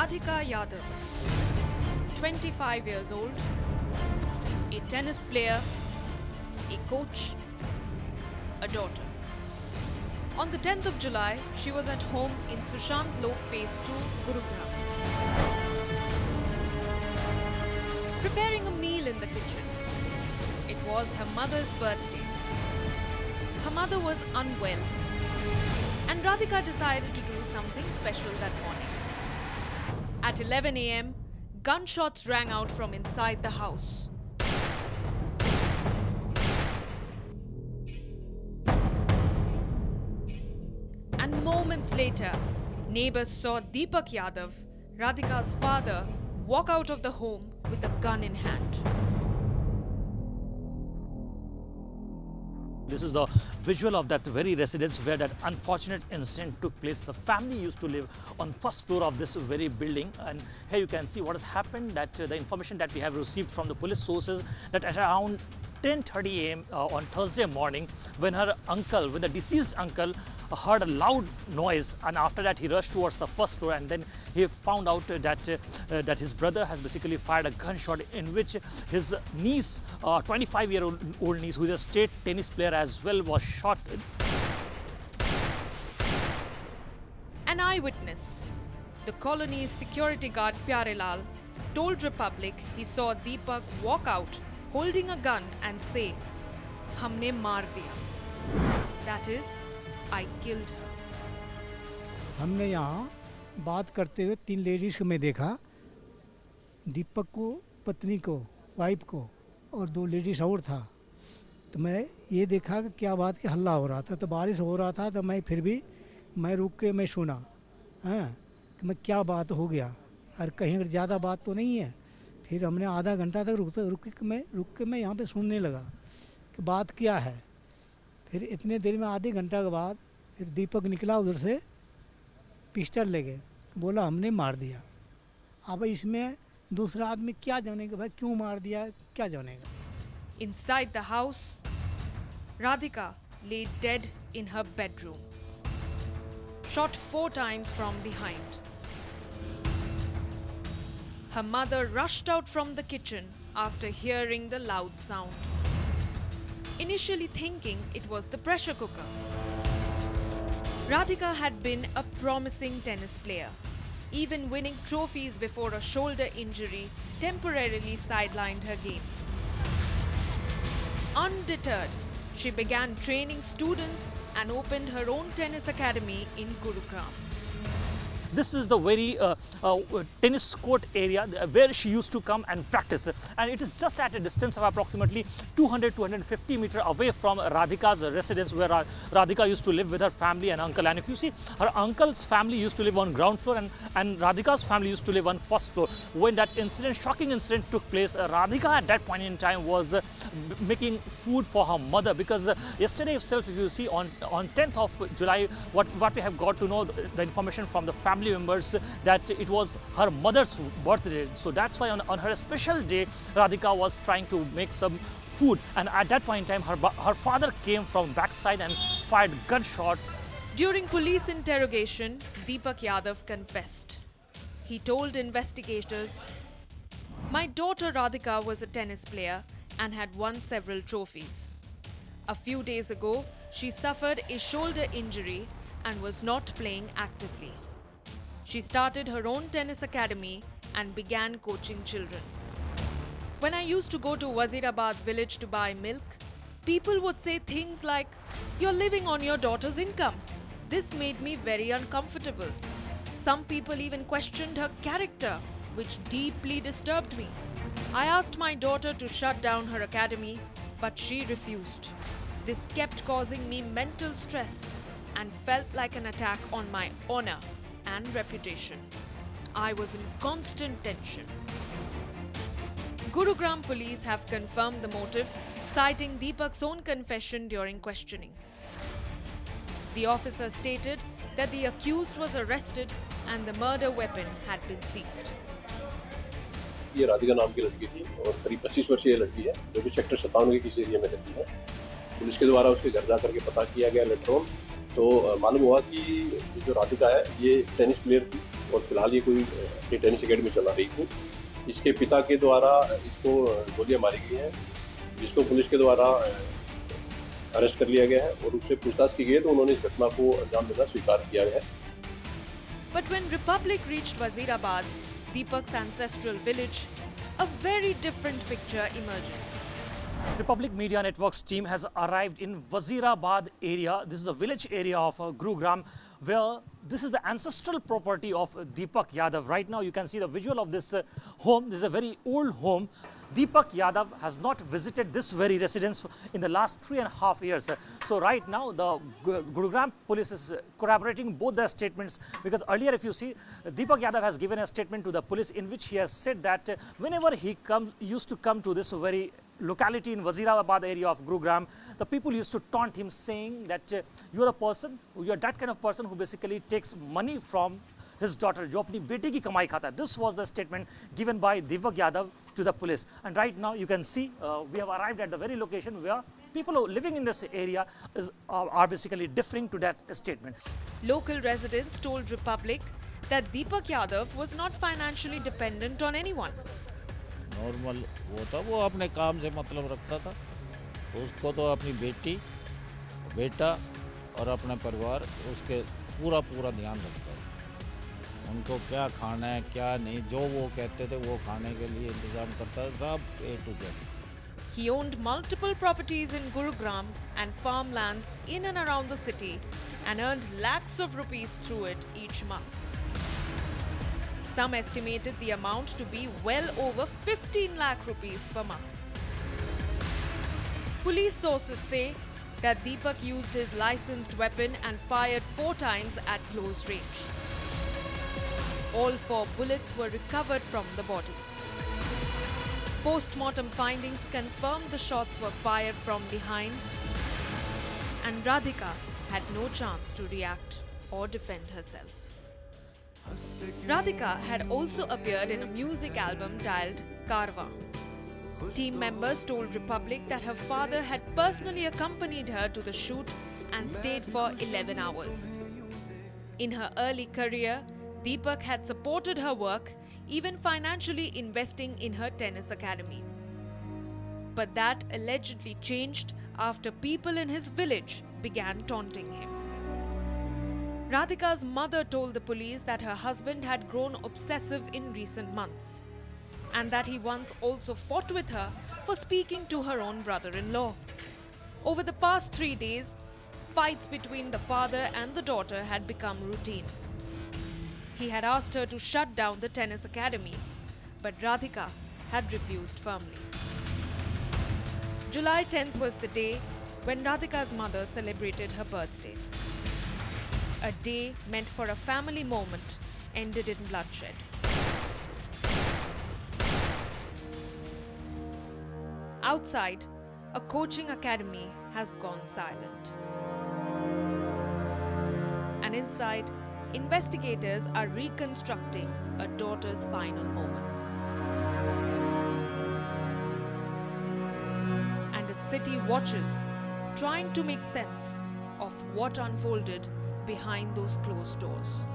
Radhika Yadav, 25 years old, a tennis player, a coach, a daughter. On the 10th of July, she was at home in Sushant Lok Phase 2, Gurugram, preparing a meal in the kitchen. It was her mother's birthday. Her mother was unwell, and Radhika decided to do something special that morning. At 11 a.m., gunshots rang out from inside the house. And moments later, neighbors saw Deepak Yadav, Radhika's father, walk out of the home with a gun in hand. This is the visual of that very residence where that unfortunate incident took place. The family used to live on first floor of this very building, and here you can see what has happened. That the information that we have received from the police sources that at around 10:30 a.m. On Thursday morning, when the deceased uncle heard a loud noise, and after that he rushed towards the first floor, and then he found out that his brother has basically fired a gunshot in which his niece, 25-year-old niece, who is a state tennis player as well, was shot. An eyewitness, the colony's security guard Pyarelal, told Republic he saw Deepak walk out holding a gun and say, "Humne maar diya." That is, I killed her. हमने यहाँ बात करते हुए 3 ladies को मैं देखा, दीपक को, पत्नी को, वाइफ को, और 2 लेडीज और था। तो मैं ये देखा कि क्या बात कि हल्ला हो रहा था, तो बारिश हो रहा था, तो मैं फिर भी रुक के मैं सुना, कि मैं क्या बात हो गया, और कहीं अगर ज़्यादा बात तो नहीं है। फिर हमने आधा घंटा तक रुक के मैं यहाँ पे सुनने लगा कि बात क्या है। फिर इतने देर में आधे घंटा के बाद फिर दीपक निकला उधर से, पिस्टल लेके बोला हमने मार दिया। अब इसमें दूसरा आदमी क्या जानेगा भाई, क्यों मार दिया, क्या जानेगा। Inside the house, Radhika lay dead in her bedroom, shot 4 times from behind. Her mother rushed out from the kitchen after hearing the loud sound, initially thinking it was the pressure cooker. Radhika had been a promising tennis player, even winning trophies before a shoulder injury temporarily sidelined her game. Undeterred, she began training students and opened her own tennis academy in Gurugram. This is the very tennis court area where she used to come and practice, and it is just at a distance of approximately 200-250 meters away from Radhika's residence, where Radhika used to live with her family and uncle. And if you see, her uncle's family used to live on ground floor, and Radhika's family used to live on first floor. When that shocking incident took place, Radhika at that point in time was making food for her mother, because yesterday itself, if you see, on 10th of July, what we have got to know, the information from the family members, that it was her mother's birthday. So that's why on her special day, Radhika was trying to make some food, and at that point in time, her father came from backside and fired gunshots. During police interrogation, Deepak Yadav confessed. He told investigators, "My daughter Radhika was a tennis player and had won several trophies. A few days ago, she suffered a shoulder injury and was not playing actively. She started her own tennis academy and began coaching children. When I used to go to Wazirabad village to buy milk, people would say things like, 'You're living on your daughter's income.' This made me very uncomfortable. Some people even questioned her character, which deeply disturbed me. I asked my daughter to shut down her academy, but she refused. This kept causing me mental stress and felt like an attack on my honor and reputation. I was in constant tension." Gurugram police have confirmed the motive, citing Deepak's own confession during questioning. The officer stated that the accused was arrested and the murder weapon had been seized. ये राधिका नाम की लड़की थी और करीब 25 वर्षीय लड़की है, जो कि सेक्टर 57 के किसी एरिया में रहती है। पुलिस के द्वारा उसके घर जा करके पता किया गया लेटर ऑन, तो मालूम हुआ कि जो राधिका है ये टेनिस प्लेयर थी और फिलहाल ये कोई अपनी टेनिस एकेडमी चला रही थी। इसके पिता के द्वारा इसको गोलियां मारी गई हैं, जिसको पुलिस के द्वारा अरेस्ट कर लिया गया है और उससे पूछताछ की गई है, तो उन्होंने इस घटना को अंजाम देना स्वीकार किया है। But when Republic reached Wazirabad, Deepak's ancestral village, a very different picture emerges. Republic Media Network's team has arrived in Wazirabad area. This is a village area of Gurugram, where this is the ancestral property of Deepak Yadav. Right now you can see the visual of this home. This is a very old home. Deepak Yadav has not visited this very residence in the last 3.5 years. So right now the Gurugram police is corroborating both their statements, because earlier, if you see, Deepak Yadav has given a statement to the police in which he has said that whenever he used to come to this very locality in Wazirabad area of Gurugram, the people used to taunt him, saying that you are the person, you are that kind of person who basically takes money from his daughter, जो अपनी बेटी की कमाई खाता है. This was the statement given by Deepak Yadav to the police. And right now you can see we have arrived at the very location where people who are living in this area are basically differing to that statement. Local residents told Republic that Deepak Yadav was not financially dependent on anyone. Normal वो था, वो अपने काम से मतलब रखता था. उसको तो अपनी बेटी, बेटा और अपना परिवार, उसके पूरा ध्यान रखता है. उनको क्या खाना है क्या नहीं, जो वो कहते थे वो खाने के लिए इंतजाम करता है, सब A to Z. He owned multiple properties in Gurugram and farmlands in and around the city and earned lakhs of rupees through it each month. Some estimated the amount to be well over 15 lakh rupees per month. Police sources say that Deepak used his licensed weapon and fired 4 times at close range. All 4 bullets were recovered from the body. Post-mortem findings confirmed the shots were fired from behind, and Radhika had no chance to react or defend herself. Radhika had also appeared in a music album titled Karwa. Team members told Republic that her father had personally accompanied her to the shoot and stayed for 11 hours. In her early career, Deepak had supported her work, even financially investing in her tennis academy. But that allegedly changed after people in his village began taunting him. Radhika's mother told the police that her husband had grown obsessive in recent months, and that he once also fought with her for speaking to her own brother-in-law. Over the past 3 days, fights between the father and the daughter had become routine. He had asked her to shut down the tennis academy, but Radhika had refused firmly. July 10th was the day when Radhika's mother celebrated her birthday. A day meant for a family moment ended in bloodshed. Outside, a coaching academy has gone silent. And inside, investigators are reconstructing a daughter's final moments. And a city watches, trying to make sense of what unfolded behind those closed doors.